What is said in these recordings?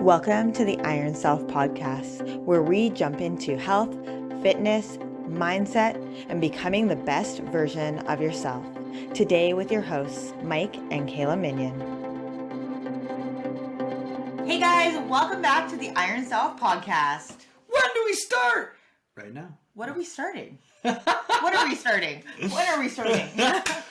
Welcome to the Iron Self podcast, where we jump into health, fitness, mindset, and becoming the best version of yourself. Today with your hosts, Mike and Kayla Minion. Hey guys, welcome back to the Iron Self podcast. When do we start? Right now. What are we starting? What are we starting? When are we starting?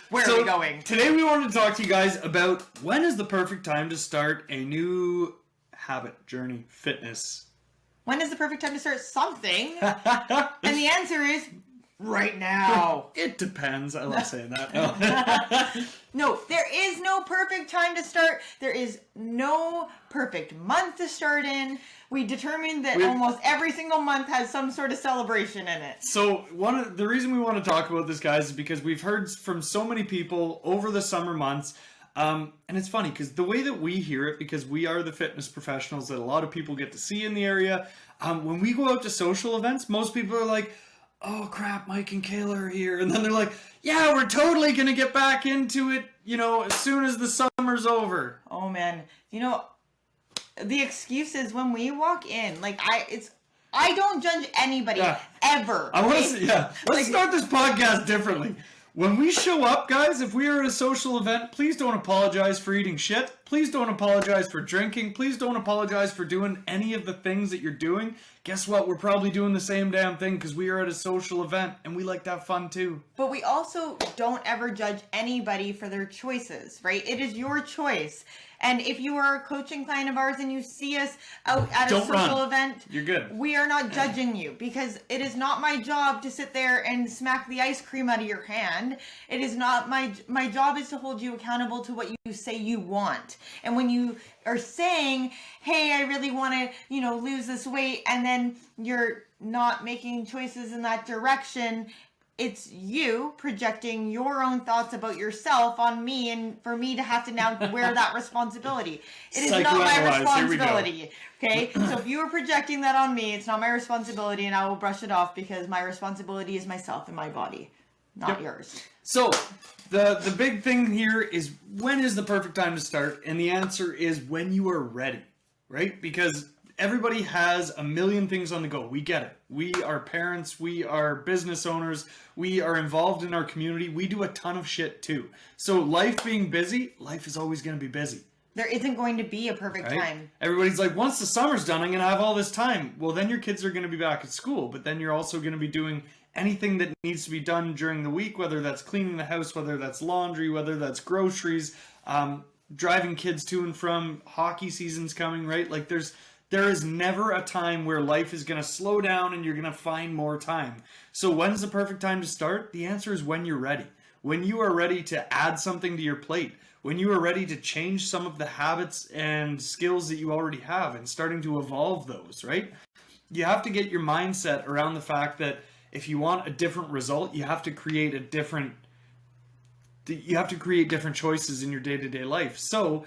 Where are we going? Today we wanted to talk to you guys about when is the perfect time to start a new habit, journey, fitness. When is the perfect time to start something? And the answer is right now. It depends. I love saying that. No, there is no perfect time to start. There is no perfect month to start in. We determined that almost every single month has some sort of celebration in it. So the reason we want to talk about this, guys, is because we've heard from so many people over the summer months. And it's funny because the way that we hear it, because we are the fitness professionals that a lot of people get to see in the area, when we go out to social events, most people are like, oh crap, Mike and Kayla are here. And then they're like, yeah, we're totally going to get back into it, as soon as the summer's over. Oh man, the excuse is when we walk in, I don't judge anybody ever. I want to say, let's start this podcast differently. When we show up, guys, if we are at a social event, please don't apologize for eating shit. Please don't apologize for drinking. Please don't apologize for doing any of the things that you're doing. Guess what? We're probably doing the same damn thing because we are at a social event and we like to have fun too. But we also don't ever judge anybody for their choices, right? It is your choice. And if you are a coaching client of ours and you see us out at a social event, you're good. We are not judging you because it is not my job to sit there and smack the ice cream out of your hand. It is not my job is to hold you accountable to what you say you want. And when you are saying, hey, I really want to, lose this weight, and then you're not making choices in that direction, it's you projecting your own thoughts about yourself on me, and for me to have to now wear that responsibility. It is not my responsibility. Okay? So if you are projecting that on me, it's not my responsibility, and I will brush it off because my responsibility is myself and my body, not yours. So the big thing here is, when is the perfect time to start? And the answer is when you are ready, right? Because everybody has a million things on the go. We get it. We are parents. We are business owners. We are involved in our community. We do a ton of shit too. So life being busy, life is always going to be busy. There isn't going to be a perfect time. Everybody's like, once the summer's done, I'm going to have all this time. Well, then your kids are going to be back at school, but then you're also going to be doing anything that needs to be done during the week, whether that's cleaning the house, whether that's laundry, whether that's groceries, driving kids to and from, hockey season's coming, right? Like there is never a time where life is going to slow down and you're going to find more time. So when's the perfect time to start? The answer is when you're ready. When you are ready to add something to your plate. When you are ready to change some of the habits and skills that you already have and starting to evolve those, right? You have to get your mindset around the fact that if you want a different result, you have to create different choices in your day-to-day life. So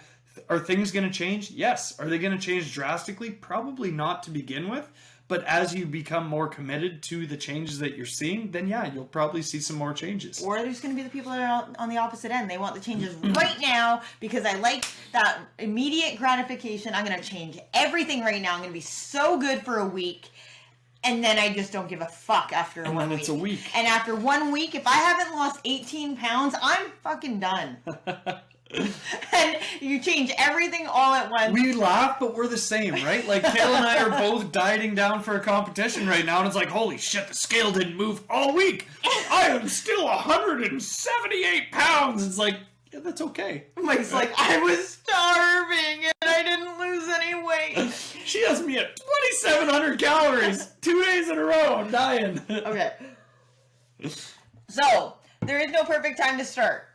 are things going to change? Yes. Are they going to change drastically? Probably not to begin with. But as you become more committed to the changes that you're seeing, then you'll probably see some more changes. Or there's going to be the people that are on the opposite end. They want the changes right now because I like that immediate gratification. I'm going to change everything right now. I'm going to be so good for a week. And then I just don't give a fuck after 1 week. And then it's a week. And after 1 week, if I haven't lost 18 pounds, I'm fucking done. And you change everything all at once. We laugh, but we're the same, right? Like, Kayla and I are both dieting down for a competition right now, and it's like, holy shit, the scale didn't move all week. I am still 178 pounds. It's like, yeah, that's okay. Mike's like, I was starving and I didn't lose any weight. She has me at 2,700 calories 2 days in a row. I'm dying. Okay. So, there is no perfect time to start.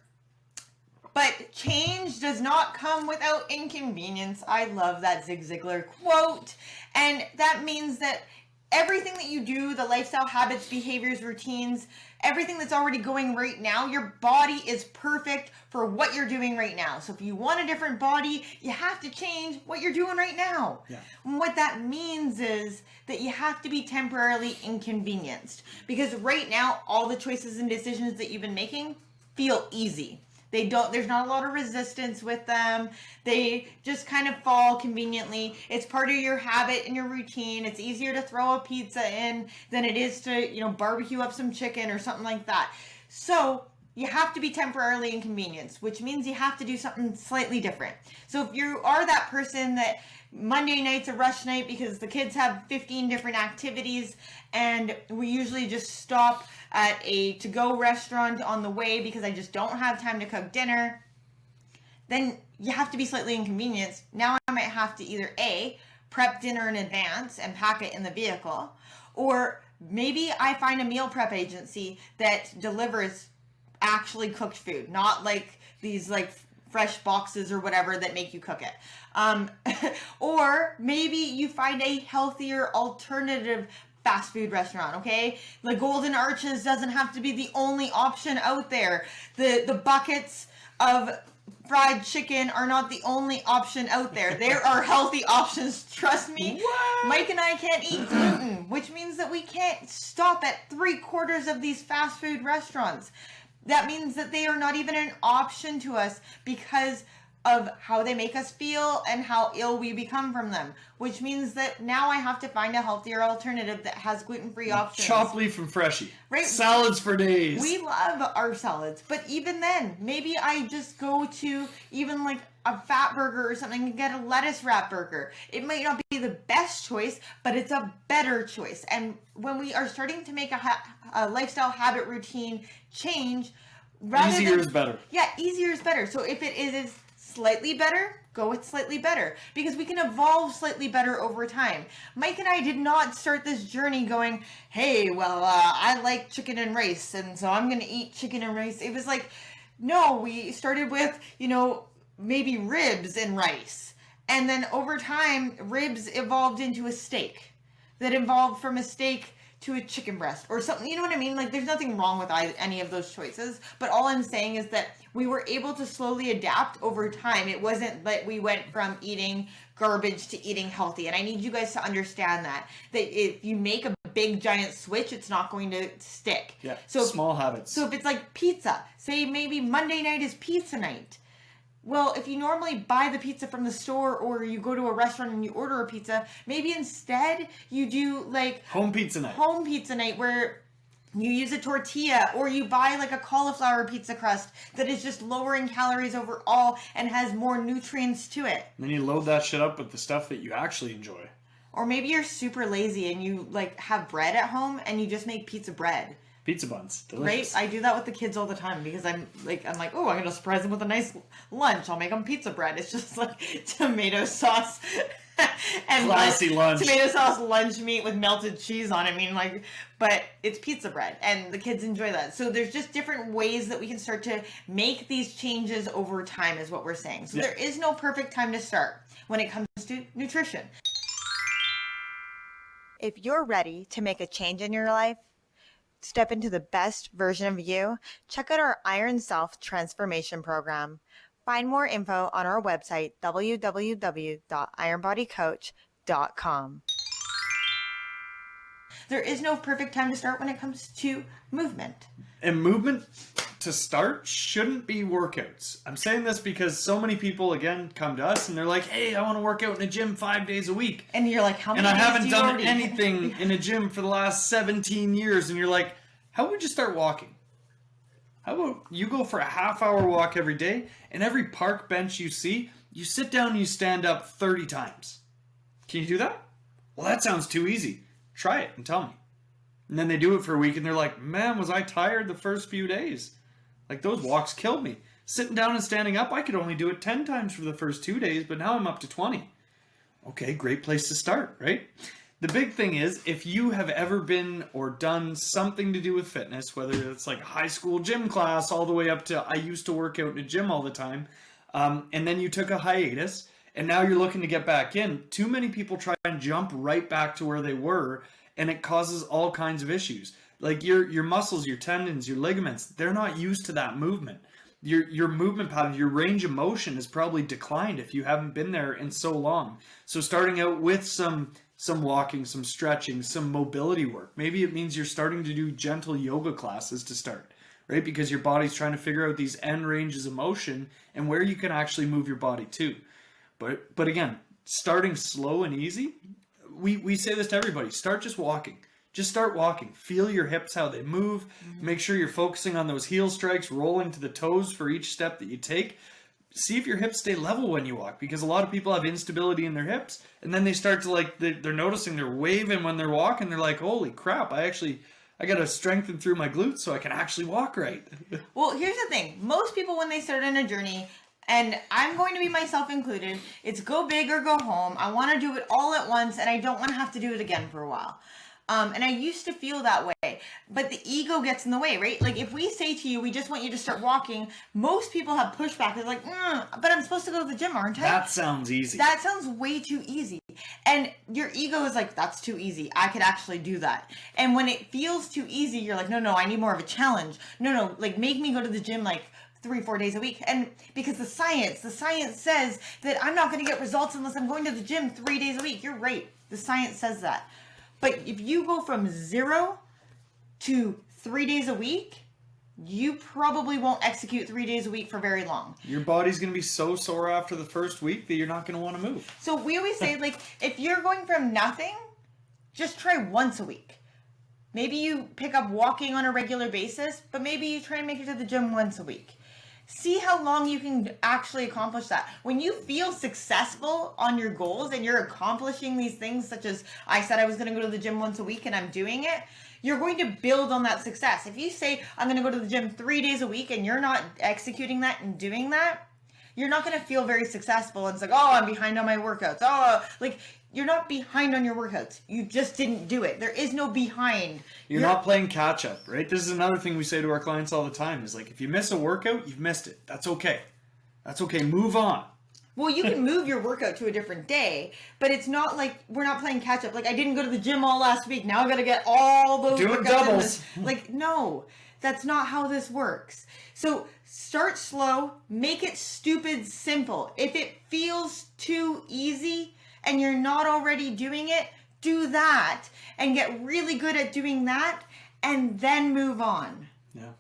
But change does not come without inconvenience. I love that Zig Ziglar quote. And that means that everything that you do, the lifestyle habits, behaviors, routines, everything that's already going right now, your body is perfect for what you're doing right now. So if you want a different body, you have to change what you're doing right now. Yeah. And what that means is that you have to be temporarily inconvenienced. Because right now, all the choices and decisions that you've been making feel easy. There's not a lot of resistance with them. They just kind of fall conveniently. It's part of your habit and your routine. It's easier to throw a pizza in than it is to, barbecue up some chicken or something like that. So you have to be temporarily inconvenienced, which means you have to do something slightly different. So if you are that person that Monday night's a rush night because the kids have 15 different activities and we usually just stop at a to-go restaurant on the way because I just don't have time to cook dinner, then you have to be slightly inconvenienced. Now I might have to either A, prep dinner in advance and pack it in the vehicle, or maybe I find a meal prep agency that delivers actually cooked food, not like these like fresh boxes or whatever that make you cook it. Or maybe you find a healthier alternative fast food restaurant, okay? The Golden Arches doesn't have to be the only option out there. The buckets of fried chicken are not the only option out there. There are healthy options, trust me. What? Mike and I can't eat gluten, which means that we can't stop at 3/4 of these fast food restaurants. That means that they are not even an option to us because of how they make us feel and how ill we become from them, which means that now I have to find a healthier alternative that has gluten-free options. Chopped leaf from Freshie. Right. Salads for days. We love our salads, but even then, maybe I just go to even like a fat burger or something and get a lettuce wrap burger. It might not be the best choice, but it's a better choice. And when we are starting to make a lifestyle habit routine change, easier is better. Yeah, easier is better. So if it is slightly better, go with slightly better, because we can evolve slightly better over time. Mike and I did not start this journey going, hey, well, I like chicken and rice, and so I'm going to eat chicken and rice. It was like, no, we started with, maybe ribs and rice. And then over time, ribs evolved into a steak that evolved from a steak to a chicken breast or something. You know what I mean? Like, there's nothing wrong with any of those choices. But all I'm saying is that we were able to slowly adapt over time. It wasn't that we went from eating garbage to eating healthy. And I need you guys to understand that if you make a big giant switch, it's not going to stick. Yeah, so small habits. So if it's like pizza, say maybe Monday night is pizza night. Well, if you normally buy the pizza from the store or you go to a restaurant and you order a pizza, maybe instead you do like home pizza night where you use a tortilla or you buy like a cauliflower pizza crust that is just lower in calories overall and has more nutrients to it. And then you load that shit up with the stuff that you actually enjoy. Or maybe you're super lazy and you like have bread at home and you just make pizza bread. Pizza buns, delicious. Right? I do that with the kids all the time because I'm like, oh, I'm gonna surprise them with a nice lunch. I'll make them pizza bread. It's just like tomato sauce and classy lunch. Tomato sauce lunch meat with melted cheese on it. But it's pizza bread, and the kids enjoy that. So there's just different ways that we can start to make these changes over time, is what we're saying. So there is no perfect time to start when it comes to nutrition. If you're ready to make a change in your life, step into the best version of you, check out our Iron Self Transformation Program. Find more info on our website, www.ironbodycoach.com. There is no perfect time to start when it comes to movement. And movement to start shouldn't be workouts. I'm saying this because so many people, again, come to us and they're like, hey, I want to work out in a gym 5 days a week. And you're like, how many days do you haven't done already... anything in a gym for the last 17 years. And you're like, how would you start walking? How about you go for a half-hour walk every day, and every park bench you see, you sit down and you stand up 30 times. Can you do that? Well, that sounds too easy. Try it and tell me. And then they do it for a week and they're like, man, was I tired the first few days? Like, those walks killed me. Sitting down and standing up, I could only do it 10 times for the first 2 days, but now I'm up to 20. Okay, great place to start, right? The big thing is, if you have ever been or done something to do with fitness, whether it's like a high school gym class all the way up to I used to work out in a gym all the time, and then you took a hiatus, and now you're looking to get back in, too many people try and jump right back to where they were, and it causes all kinds of issues. Like your muscles, your tendons, your ligaments, they're not used to that movement. Your movement pattern, your range of motion has probably declined if you haven't been there in so long. So starting out with some walking, some stretching, some mobility work. Maybe it means you're starting to do gentle yoga classes to start. right? Because your body's trying to figure out these end ranges of motion and where you can actually move your body to. But again, starting slow and easy, we say this to everybody. Start just walking. Just start walking. Feel your hips, how they move. Make sure you're focusing on those heel strikes, rolling to the toes for each step that you take. See if your hips stay level when you walk, because a lot of people have instability in their hips, and then they start to they're noticing they're waving when they're walking. They're like, holy crap, I got to strengthen through my glutes so I can actually walk right. Well, here's the thing. Most people, when they start on a journey, and I'm going to be myself included, it's go big or go home. I want to do it all at once, and I don't want to have to do it again for a while. And I used to feel that way, but the ego gets in the way, right? Like if we say to you, we just want you to start walking, most people have pushback. They're like, but I'm supposed to go to the gym, aren't I? That sounds easy. That sounds way too easy. And your ego is like, that's too easy. I could actually do that. And when it feels too easy, you're like, no, I need more of a challenge. No, like make me go to the gym like 3-4 days a week. And because the science says that I'm not going to get results unless I'm going to the gym 3 days a week. You're right. The science says that. But if you go from 0 to 3 days a week, you probably won't execute 3 days a week for very long. Your body's going to be so sore after the first week that you're not going to want to move. So we always say, like, if you're going from nothing, just try once a week. Maybe you pick up walking on a regular basis, but maybe you try and make it to the gym once a week. See how long you can actually accomplish that. When you feel successful on your goals and you're accomplishing these things, such as I said I was going to go to the gym once a week and I'm doing it, you're going to build on that success. If you say I'm going to go to the gym 3 days a week and you're not executing that and doing that, you're not going to feel very successful. And it's like, oh, I'm behind on my workouts. Oh, like you're not behind on your workouts. You just didn't do it. There is no behind. You're not playing catch up, right? This is another thing we say to our clients all the time is like, if you miss a workout, you've missed it. That's okay. That's okay. Move on. Well, you can move your workout to a different day, but it's not like we're not playing catch up. Like I didn't go to the gym all last week. Now I got to get all those doing workouts doubles. Like, no, that's not how this works. So start slow, make it stupid simple. If it feels too easy and you're not already doing it, do that and get really good at doing that and then move on. Yeah.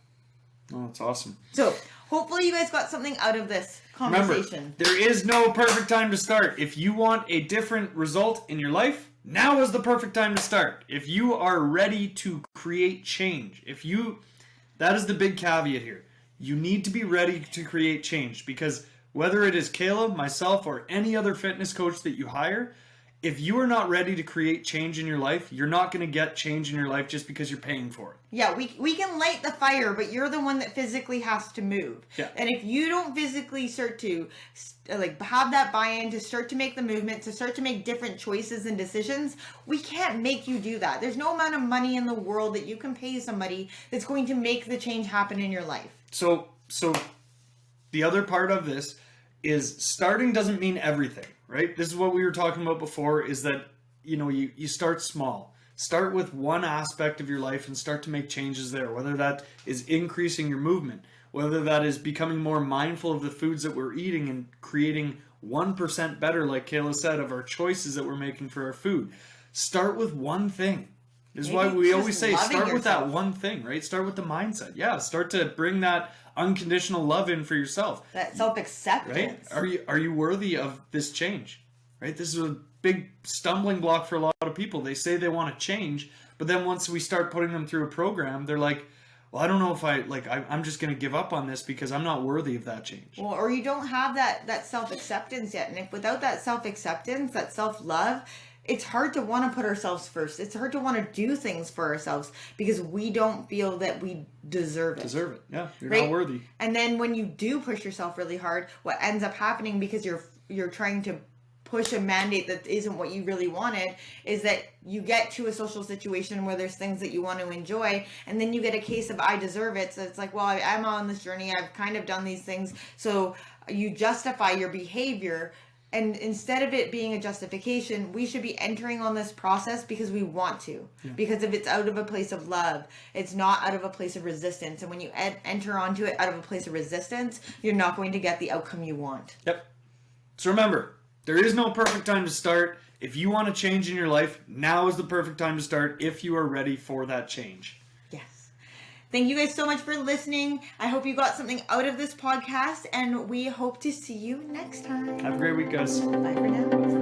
Oh, that's awesome. So hopefully you guys got something out of this conversation. Remember, there is no perfect time to start. If you want a different result in your life, now is the perfect time to start. If you are ready to create change, that is the big caveat here. You need to be ready to create change, because whether it is Caleb, myself, or any other fitness coach that you hire, if you are not ready to create change in your life, you're not going to get change in your life just because you're paying for it. Yeah, we can light the fire, but you're the one that physically has to move. Yeah. And if you don't physically start to have that buy-in, to start to make the movement, to start to make different choices and decisions, we can't make you do that. There's no amount of money in the world that you can pay somebody that's going to make the change happen in your life. So the other part of this is starting doesn't mean everything, right? This is what we were talking about before, is that, you start small. Start with one aspect of your life and start to make changes there, whether that is increasing your movement, whether that is becoming more mindful of the foods that we're eating and creating 1% better, like Kayla said, of our choices that we're making for our food. Start with one thing. This is why we always say start with that one thing, right? Start with the mindset. Yeah, start to bring that unconditional love in for yourself. That self-acceptance. Right? Are you worthy of this change? Right? This is a big stumbling block for a lot of people. They say they want to change, but then once we start putting them through a program, they're like, well, I don't know if I'm just going to give up on this because I'm not worthy of that change. Well, or you don't have that self-acceptance yet. And if without that self-acceptance, that self-love, it's hard to want to put ourselves first. It's hard to want to do things for ourselves because we don't feel that we deserve it. Yeah. You're right? not worthy. And then when you do push yourself really hard, what ends up happening, because you're trying to push a mandate that isn't what you really wanted, is that you get to a social situation where there's things that you want to enjoy, and then you get a case of I deserve it. So it's like, well, I'm on this journey, I've kind of done these things, so you justify your behavior. And instead of it being a justification, we should be entering on this process because we want to. Yeah. Because if it's out of a place of love, it's not out of a place of resistance. And when you enter onto it out of a place of resistance, you're not going to get the outcome you want. Yep. So remember, there is no perfect time to start. If you want to change in your life, now is the perfect time to start if you are ready for that change. Yes. Thank you guys so much for listening. I hope you got something out of this podcast, and we hope to see you next time. Have a great week, guys. Bye for now.